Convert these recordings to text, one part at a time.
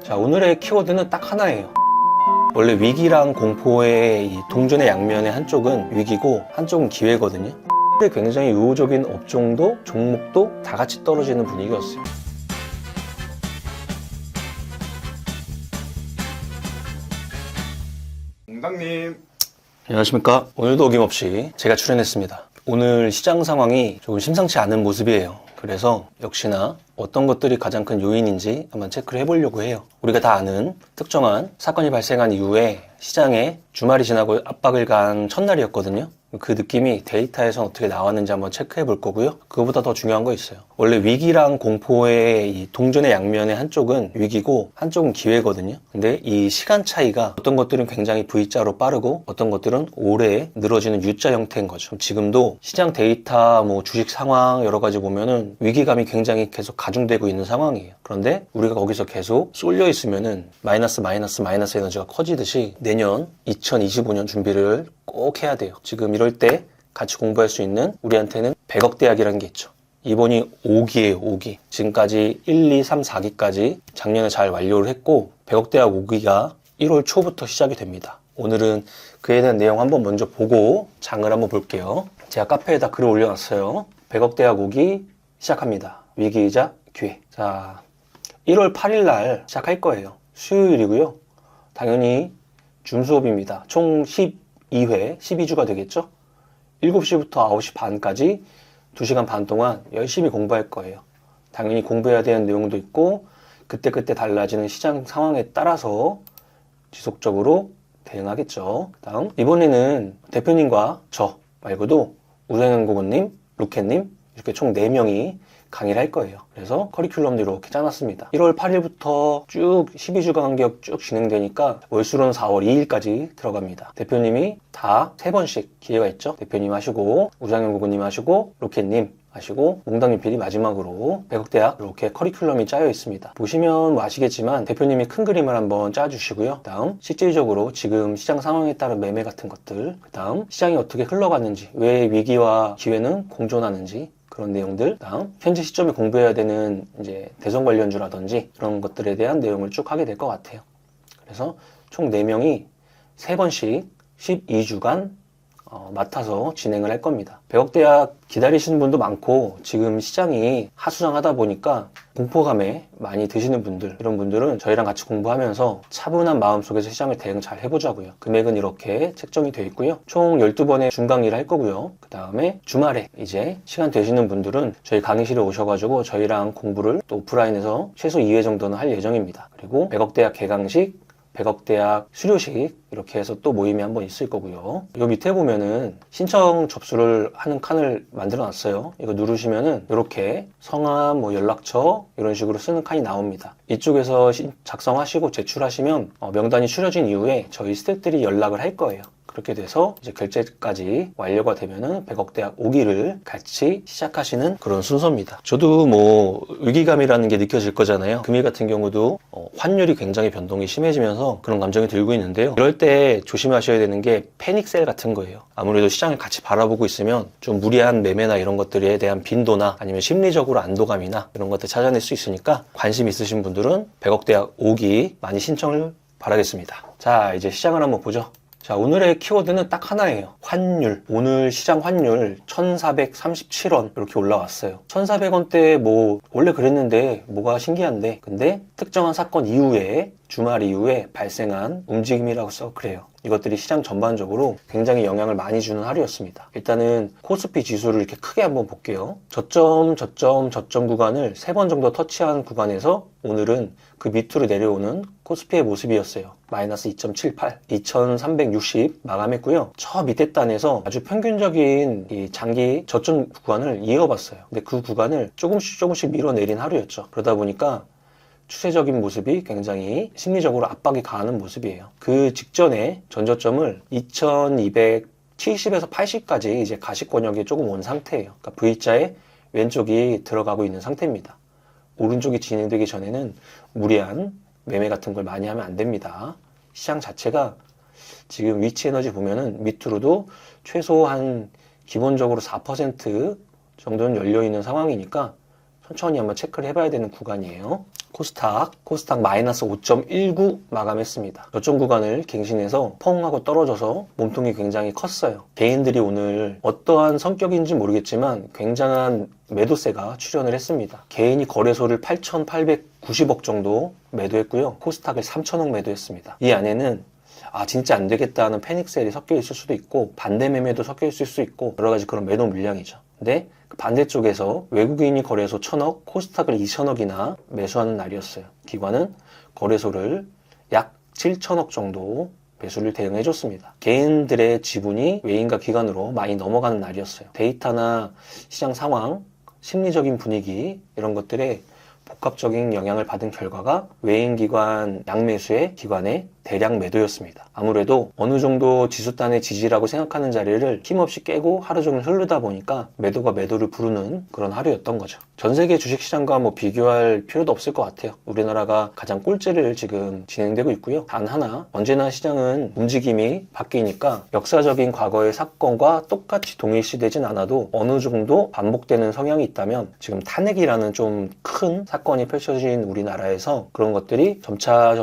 자, 오늘의 키워드는 딱 하나예요. 원래 위기랑 공포의 이 동전의 양면의 한쪽은 위기고 한쪽은 기회거든요. 근데 굉장히 우호적인 업종도 종목도 다 같이 떨어지는 분위기였어요. 공장님, 안녕하십니까. 오늘도 어김없이 제가 출연했습니다. 오늘 시장 상황이 조금 심상치 않은 모습이에요. 그래서 역시나 어떤 것들이 가장 큰 요인인지 한번 체크를 해보려고 해요. 우리가 다 아는 특정한 사건이 발생한 이후에 시장에 주말이 지나고 압박을 가한 첫날이었거든요. 그 느낌이 데이터에서 어떻게 나왔는지 한번 체크해 볼 거고요. 그거보다 더 중요한 거 있어요. 원래 위기랑 공포의 이 동전의 양면의 한쪽은 위기고 한쪽은 기회거든요. 근데 이 시간 차이가 어떤 것들은 굉장히 V자로 빠르고 어떤 것들은 오래 늘어지는 U자 형태인 거죠. 지금도 시장 데이터, 주식 상황 여러 가지 보면은 위기감이 굉장히 계속 가중되고 있는 상황이에요. 그런데 우리가 거기서 계속 쏠려 있으면은 마이너스 에너지가 커지듯이 내년 2025년 준비를 꼭 해야 돼요. 지금 이럴 때 같이 공부할 수 있는 우리한테는 100억 대학이라는 게 있죠. 이번이 5기예요, 5기. 지금까지 1, 2, 3, 4기까지 작년에 잘 완료를 했고 100억 대학 5기가 1월 초부터 시작이 됩니다. 오늘은 그에 대한 내용 한번 먼저 보고 장을 한번 볼게요. 제가 카페에다 글을 올려놨어요. 100억 대학 5기 시작합니다. 위기이자 기회. 자, 1월 8일 날 시작할 거예요. 수요일이고요. 당연히 줌 수업입니다. 총 12회, 12주가 되겠죠? 7시부터 9시 반까지 2시간 반 동안 열심히 공부할 거예요. 당연히 공부해야 되는 내용도 있고 그때그때 달라지는 시장 상황에 따라서 지속적으로 대응하겠죠. 다음, 이번에는 대표님과 저 말고도 우생현고모님, 루켓님 이렇게 총 4명이 강의를 할 거예요. 그래서 커리큘럼도 이렇게 짜놨습니다. 1월 8일부터 쭉 12주간 간격 쭉 진행되니까 월수로는 4월 2일까지 들어갑니다. 대표님이 다 3번씩 기회가 있죠. 대표님 하시고 우상현 고모님 하시고 로켓님 하시고 몽당님 필이 마지막으로 100억 대학 이렇게 커리큘럼이 짜여 있습니다. 보시면 아시겠지만 대표님이 큰 그림을 한번 짜주시고요. 다음 실질적으로 지금 시장 상황에 따른 매매 같은 것들, 그 다음 시장이 어떻게 흘러가는지, 왜 위기와 기회는 공존하는지 그런 내용들, 다음 현재 시점에 공부해야 되는 이제 대선 관련주라든지 그런 것들에 대한 내용을 쭉 하게 될 것 같아요. 그래서 총 4명이 3번씩 12주간 맡아서 진행을 할 겁니다. 100억 대학 기다리시는 분도 많고 지금 시장이 하수장하다 보니까 공포감에 많이 드시는 분들, 이런 분들은 저희랑 같이 공부하면서 차분한 마음속에서 시장을 대응 잘 해보자고요. 금액은 이렇게 책정이 되어 있고요. 총 12번의 중강의를 할 거고요. 그 다음에 주말에 이제 시간 되시는 분들은 저희 강의실에 오셔가지고 저희랑 공부를 또 오프라인에서 최소 2회 정도는 할 예정입니다. 그리고 100억 대학 개강식, 100억 대학 수료식 이렇게 해서 또 모임이 한번 있을 거고요. 이 밑에 보면은 신청 접수를 하는 칸을 만들어 놨어요. 이거 누르시면은 이렇게 성함, 연락처 이런 식으로 쓰는 칸이 나옵니다. 이쪽에서 작성하시고 제출하시면 명단이 추려진 이후에 저희 스태프들이 연락을 할 거예요. 그렇게 돼서 이제 결제까지 완료가 되면은 100억 대학 5기를 같이 시작하시는 그런 순서입니다. 저도 위기감이라는 게 느껴질 거잖아요. 금일 같은 경우도 환율이 굉장히 변동이 심해지면서 그런 감정이 들고 있는데요. 이럴 때 조심하셔야 되는 게 패닉셀 같은 거예요. 아무래도 시장을 같이 바라보고 있으면 좀 무리한 매매나 이런 것들에 대한 빈도나 아니면 심리적으로 안도감이나 이런 것들 찾아낼 수 있으니까 관심 있으신 분들은 100억 대학 5기 많이 신청을 바라겠습니다. 자, 이제 시장을 한번 보죠. 자, 오늘의 키워드는 딱 하나예요. 환율. 오늘 시장 환율 1437원 이렇게 올라왔어요. 1400원대 원래 그랬는데 뭐가 신기한데, 근데 특정한 사건 이후에 주말 이후에 발생한 움직임이라고 그래요. 이것들이 시장 전반적으로 굉장히 영향을 많이 주는 하루였습니다. 일단은 코스피 지수를 이렇게 크게 한번 볼게요. 저점 구간을 3번 정도 터치한 구간에서 오늘은 그 밑으로 내려오는 코스피의 모습이었어요. 마이너스 2.78, 2360 마감했고요. 저 밑에 단에서 아주 평균적인 이 장기 저점 구간을 이어봤어요. 근데 그 구간을 조금씩 밀어내린 하루였죠. 그러다 보니까 추세적인 모습이 굉장히 심리적으로 압박이 가하는 모습이에요. 그 직전에 전저점을 2270에서 80까지 이제 가식 권역이 조금 온 상태예요. 그러니까 V자의 왼쪽이 들어가고 있는 상태입니다. 오른쪽이 진행되기 전에는 무리한 매매 같은 걸 많이 하면 안 됩니다. 시장 자체가 지금 위치 에너지 보면은 밑으로도 최소 한 기본적으로 4% 정도는 열려 있는 상황이니까 천천히 한번 체크를 해봐야 되는 구간이에요. 코스닥 마이너스 5.19 마감했습니다. 저점 구간을 갱신해서 펑 하고 떨어져서 몸통이 굉장히 컸어요. 개인들이 오늘 어떠한 성격인지 모르겠지만 굉장한 매도세가 출현을 했습니다. 개인이 거래소를 8,890억 정도 매도했고요. 코스닥을 3,000억 매도했습니다. 이 안에는 진짜 안 되겠다 하는 패닉셀이 섞여 있을 수도 있고 반대 매매도 섞여 있을 수 있고 여러 가지 그런 매도 물량이죠. 근데 그 반대쪽에서 외국인이 거래소 1,000억, 코스닥을 2,000억이나 매수하는 날이었어요. 기관은 거래소를 약 7,000억 정도 매수를 대응해줬습니다. 개인들의 지분이 외인과 기관으로 많이 넘어가는 날이었어요. 데이터나 시장 상황, 심리적인 분위기 이런 것들에 복합적인 영향을 받은 결과가 외인기관 양매수의 기관의 대량 매도였습니다. 아무래도 어느 정도 지수단의 지지라고 생각하는 자리를 힘없이 깨고 하루 종일 흐르다 보니까 매도가 매도를 부르는 그런 하루였던 거죠. 전 세계 주식시장과 비교할 필요도 없을 것 같아요. 우리나라가 가장 꼴찌를 지금 진행되고 있고요. 단 하나, 언제나 시장은 움직임이 바뀌니까 역사적인 과거의 사건과 똑같이 동일시되진 않아도 어느 정도 반복되는 성향이 있다면 지금 탄핵이라는 좀 큰 사건이 펼쳐진 우리나라에서 그런 것들이 점차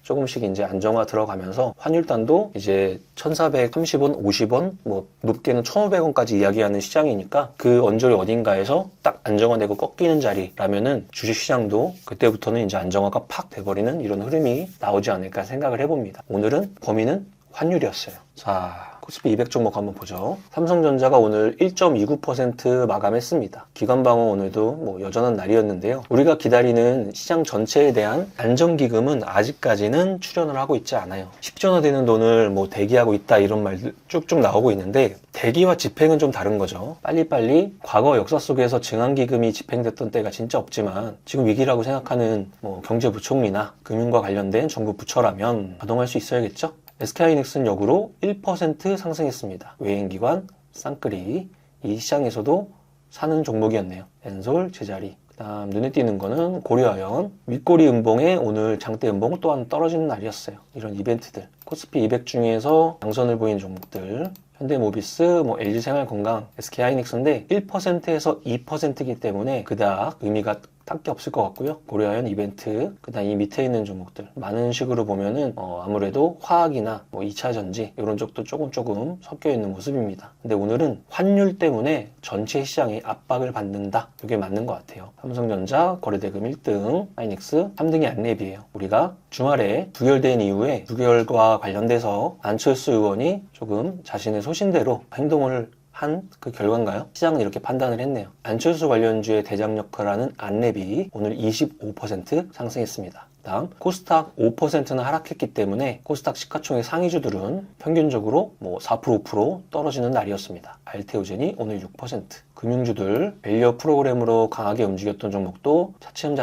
조금씩 이제 안정화 들어가면서 환율단도 이제 1,430원, 50원, 높게는 1,500원까지 이야기하는 시장이니까 그 언저리 어딘가에서 딱 안정화되고 꺾이는 자리라면은 주식시장도 그때부터는 이제 안정화가 팍 돼버리는 이런 흐름이 나오지 않을까 생각을 해봅니다. 오늘은 범위는 환율이었어요. 자, 코스피 200 종목 한번 보죠. 삼성전자가 오늘 1.29% 마감했습니다. 기관방어 오늘도 여전한 날이었는데요. 우리가 기다리는 시장 전체에 대한 안정기금은 아직까지는 출현을 하고 있지 않아요. 10조나 되는 돈을 대기하고 있다 이런 말들 쭉쭉 나오고 있는데 대기와 집행은 좀 다른 거죠. 빨리빨리 과거 역사 속에서 증안기금이 집행됐던 때가 진짜 없지만 지금 위기라고 생각하는 경제부총리나 금융과 관련된 정부 부처라면 가동할 수 있어야겠죠? SK하이닉스는 역으로 1% 상승했습니다. 외인기관 쌍끌이 이 시장에서도 사는 종목이었네요. 엔솔 제자리. 그다음 눈에 띄는 거는 고려아연 윗꼬리 음봉에 오늘 장대 음봉 또한 떨어지는 날이었어요. 이런 이벤트들. 코스피 200 중에서 양선을 보이는 종목들. 현대모비스, LG생활건강, SK하이닉스인데 1%에서 2%이기 때문에 그닥 의미가 딱히 없을 것 같고요. 고려아연 이벤트, 그다음 이 밑에 있는 종목들 많은 식으로 보면은 아무래도 화학이나 2차전지 이런 쪽도 조금 섞여 있는 모습입니다. 근데 오늘은 환율 때문에 전체 시장이 압박을 받는다. 이게 맞는 것 같아요. 삼성전자 거래대금 1등, 하이닉스 3등이 안랩이에요. 우리가 주말에 부결된 이후에 부결과 관련돼서 안철수 의원이 조금 자신의 소신대로 행동을 한 그 결과인가요? 시장은 이렇게 판단을 했네요. 안철수 관련주의 대장 역할을 하는 안랩이 오늘 25% 상승했습니다. 다음 코스닥 5%는 하락했기 때문에 코스닥 시가총액 상위주들은 평균적으로 4% 5% 떨어지는 날이었습니다. 알테오젠이 오늘 6%. 금융주들 밸류업 프로그램으로 강하게 움직였던 종목도 차츰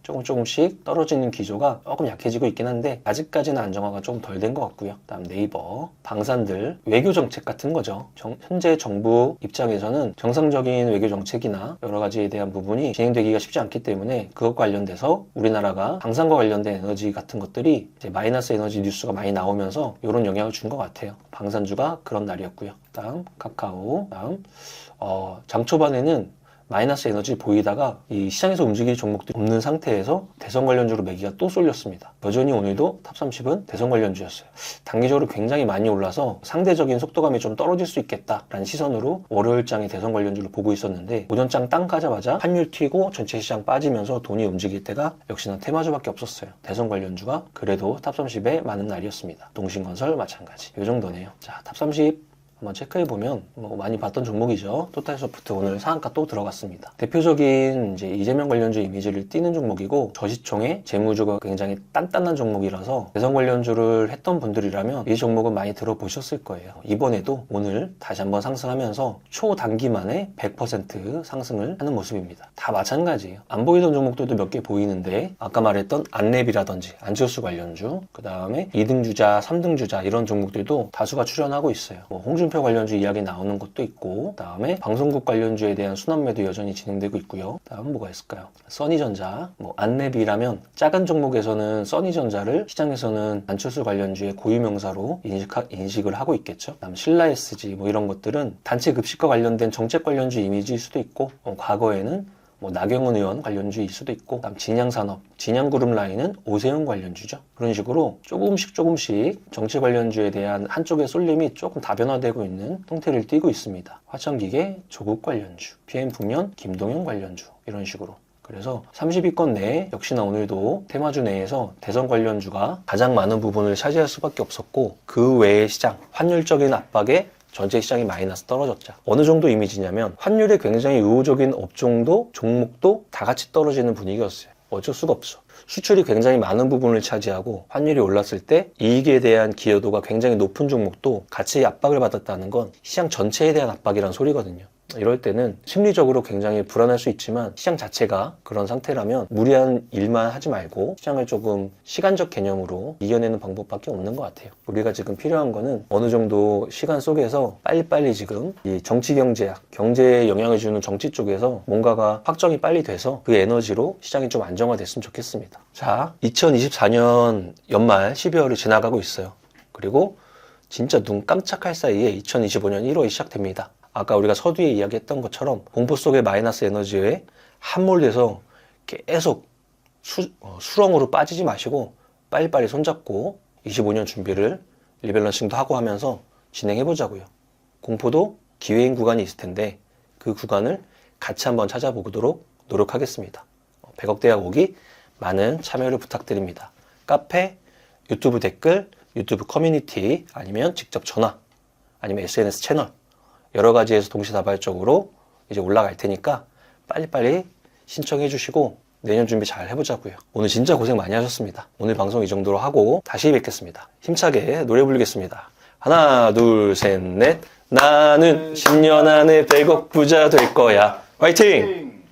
조금씩 떨어지는 기조가 조금 약해지고 있긴 한데 아직까지는 안정화가 좀 덜 된 것 같고요. 다음 네이버, 방산들, 외교 정책 같은 거죠. 현재 정부 입장에서는 정상적인 외교 정책이나 여러 가지에 대한 부분이 진행되기가 쉽지 않기 때문에 그것 관련돼서 우리나라가 방산과 관련된 에너지 같은 것들이 이제 마이너스 에너지 뉴스가 많이 나오면서 이런 영향을 준 것 같아요. 방산주가 그런 날이었고요. 다음 카카오, 다음 장 초반에는 마이너스 에너지 보이다가 이 시장에서 움직일 종목들이 없는 상태에서 대선 관련주로 매기가 또 쏠렸습니다. 여전히 오늘도 탑30은 대선 관련주였어요. 단기적으로 굉장히 많이 올라서 상대적인 속도감이 좀 떨어질 수 있겠다라는 시선으로 월요일장에 대선 관련주를 보고 있었는데 오전장 땅 가자마자 환율 튀고 전체 시장 빠지면서 돈이 움직일 때가 역시나 테마주밖에 없었어요. 대선 관련주가 그래도 탑30에 많은 날이었습니다. 동신건설 마찬가지. 이 정도네요. 자, 탑30 한번 체크해보면 많이 봤던 종목이죠. 토탈소프트 오늘 상한가 또 들어갔습니다. 대표적인 이제 이재명 관련주 이미지를 띄는 종목이고 저시총의 재무주가 굉장히 단단한 종목이라서 대선 관련주를 했던 분들이라면 이 종목은 많이 들어보셨을 거예요. 이번에도 오늘 다시 한번 상승하면서 초단기 만에 100% 상승을 하는 모습입니다. 다 마찬가지예요. 안 보이던 종목들도 몇 개 보이는데 아까 말했던 안랩이라든지 안철수 관련주, 그 다음에 2등 주자, 3등 주자 이런 종목들도 다수가 출연하고 있어요. 홍준표 관련주 이야기 나오는 것도 있고 그다음에 방송국 관련주에 대한 순환매도 여전히 진행되고 있고요. 다음 뭐가 있을까요? 써니전자, 안랩이라면 작은 종목에서는 써니전자를 시장에서는 안철수 관련주의 고유명사로 인식을 하고 있겠죠. 그다음 신라SG 이런 것들은 단체 급식과 관련된 정책 관련주 이미지일 수도 있고 과거에는 뭐 나경원 의원 관련주일 수도 있고, 그다음 진양산업, 진양그룹 라인은 오세훈 관련주죠. 그런 식으로 조금씩 정치 관련주에 대한 한쪽의 쏠림이 조금 다변화되고 있는 형태를 띠고 있습니다. 화천기계, 조국 관련주, PM풍년, 김동연 관련주 이런 식으로. 그래서 30위권 내에 역시나 오늘도 테마주 내에서 대선 관련주가 가장 많은 부분을 차지할 수밖에 없었고, 그 외의 시장, 환율적인 압박에 전체 시장이 마이너스 떨어졌죠. 어느 정도 이미지냐면 환율에 굉장히 우호적인 업종도 종목도 다 같이 떨어지는 분위기였어요. 어쩔 수가 없어. 수출이 굉장히 많은 부분을 차지하고 환율이 올랐을 때 이익에 대한 기여도가 굉장히 높은 종목도 같이 압박을 받았다는 건 시장 전체에 대한 압박이란 소리거든요. 이럴 때는 심리적으로 굉장히 불안할 수 있지만 시장 자체가 그런 상태라면 무리한 일만 하지 말고 시장을 조금 시간적 개념으로 이겨내는 방법밖에 없는 것 같아요. 우리가 지금 필요한 거는 어느 정도 시간 속에서 빨리빨리 지금 이 정치 경제학, 경제에 영향을 주는 정치 쪽에서 뭔가가 확정이 빨리 돼서 그 에너지로 시장이 좀 안정화됐으면 좋겠습니다. 자, 2024년 연말 12월이 지나가고 있어요. 그리고 진짜 눈 깜짝할 사이에 2025년 1월이 시작됩니다. 아까 우리가 서두에 이야기했던 것처럼 공포 속의 마이너스 에너지에 함몰돼서 계속 수렁으로 빠지지 마시고 빨리빨리 손잡고 25년 준비를 리밸런싱도 하고 하면서 진행해보자고요. 공포도 기회인 구간이 있을 텐데 그 구간을 같이 한번 찾아보도록 노력하겠습니다. 100억 대학 오기 많은 참여를 부탁드립니다. 카페, 유튜브 댓글, 유튜브 커뮤니티 아니면 직접 전화 아니면 SNS 채널 여러 가지에서 동시다발적으로 이제 올라갈 테니까 빨리빨리 신청해 주시고 내년 준비 잘 해보자고요. 오늘 진짜 고생 많이 하셨습니다. 오늘 방송 이 정도로 하고 다시 뵙겠습니다. 힘차게 노래 부르겠습니다. 하나, 둘, 셋, 넷. 나는 10년 안에 100억 부자 될 거야. 화이팅!